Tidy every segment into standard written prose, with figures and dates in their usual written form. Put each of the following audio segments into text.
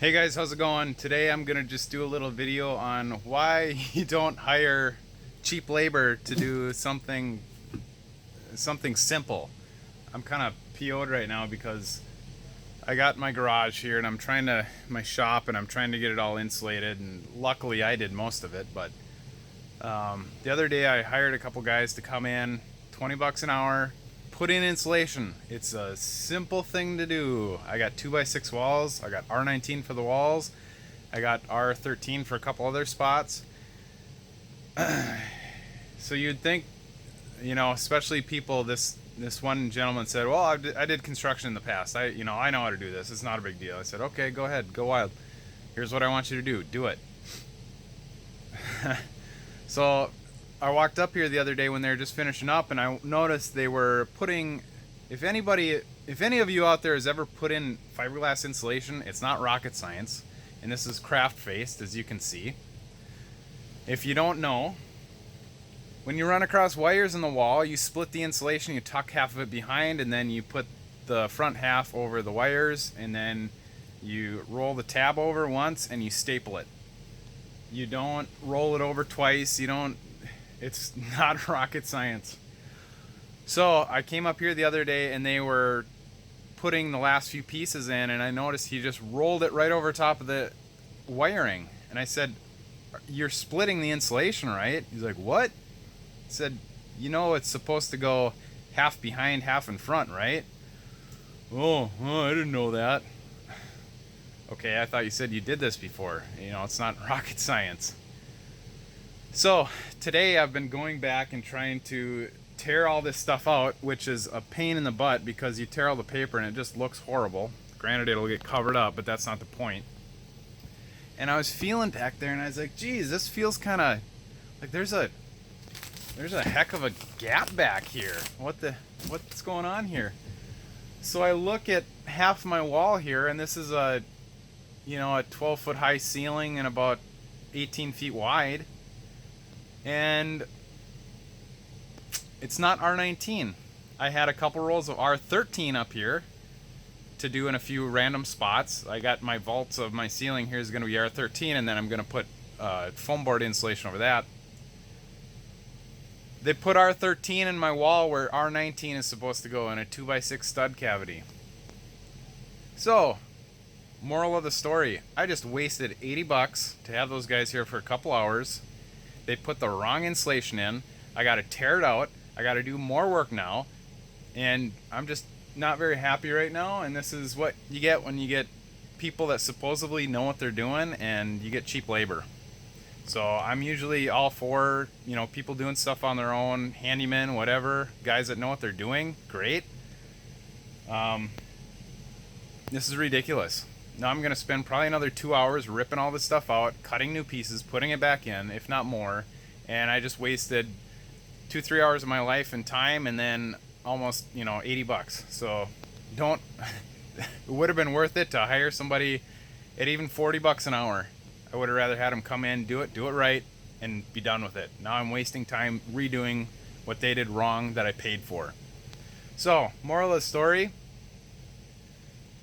Hey guys, how's it going? Today I'm gonna just do a little video on why you don't hire cheap labor to do something simple. I'm kind of PO'd right now because I got my garage here and my shop, and I'm trying to get it all insulated, and luckily I did most of it. But the other day I hired a couple guys to come in, 20 bucks an hour, put in insulation. It's a simple thing to do. I got 2x6 walls. I got R19 for the walls. I got R13 for a couple other spots. So you'd think, especially people. This one gentleman said, "Well, I did construction in the past. I know how to do this. It's not a big deal." I said, "Okay, go ahead, go wild. Here's what I want you to do. Do it." So I walked up here the other day when they were just finishing up, and I noticed they were putting. If any of you out there has ever put in fiberglass insulation, it's not rocket science, and this is craft faced, as you can see. If you don't know, when you run across wires in the wall, you split the insulation, you tuck half of it behind, and then you put the front half over the wires, and then you roll the tab over once and you staple it. You don't roll it over twice. It's not rocket science. So I came up here the other day and they were putting the last few pieces in, and I noticed he just rolled it right over top of the wiring. And I said, "You're splitting the insulation, right?" He's like, "What?" I said, "It's supposed to go half behind, half in front, right?" Oh, I didn't know that. Okay, I thought you said you did this before. It's not rocket science. So today I've been going back and trying to tear all this stuff out, which is a pain in the butt because you tear all the paper and it just looks horrible. Granted, it'll get covered up, but that's not the point. And I was feeling back there and I was like, geez, this feels kind of like there's a heck of a gap back here. What's going on here? So I look at half my wall here, and this is a 12-foot high ceiling and about 18 feet wide. And it's not R19. I had a couple rolls of R13 up here to do in a few random spots. I got my vaults of my ceiling here is going to be R13, and then I'm going to put foam board insulation over that. They put R13 in my wall where R19 is supposed to go in a 2x6 stud cavity. So, moral of the story, I just wasted 80 bucks to have those guys here for a couple hours. They put the wrong insulation in. I got to tear it out. I got to do more work now. And I'm just not very happy right now. And this is what you get when you get people that supposedly know what they're doing and you get cheap labor. So I'm usually all for, people doing stuff on their own, handyman, whatever, guys that know what they're doing, great. This is ridiculous. Now I'm going to spend probably another 2 hours ripping all this stuff out, cutting new pieces, putting it back in, if not more. And I just wasted 2-3 hours of my life and time, and then almost, 80 bucks. So it would have been worth it to hire somebody at even 40 bucks an hour. I would have rather had them come in, do it right, and be done with it. Now I'm wasting time redoing what they did wrong that I paid for. So, moral of the story,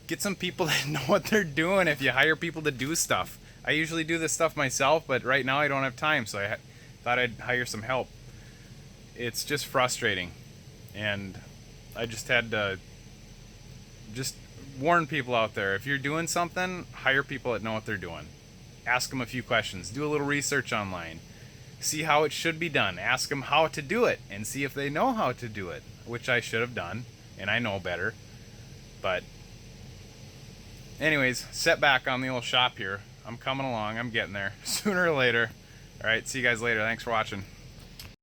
get some people that know what they're doing if you hire people to do stuff. I usually do this stuff myself, but right now I don't have time, so I thought I'd hire some help. It's just frustrating, and I just had to just warn people out there. If you're doing something, hire people that know what they're doing. Ask them a few questions. Do a little research online. See how it should be done. Ask them how to do it and see if they know how to do it, which I should have done, and I know better. But anyways, setback on the old shop here. I'm coming along. I'm getting there sooner or later. All right, see you guys later. Thanks for watching.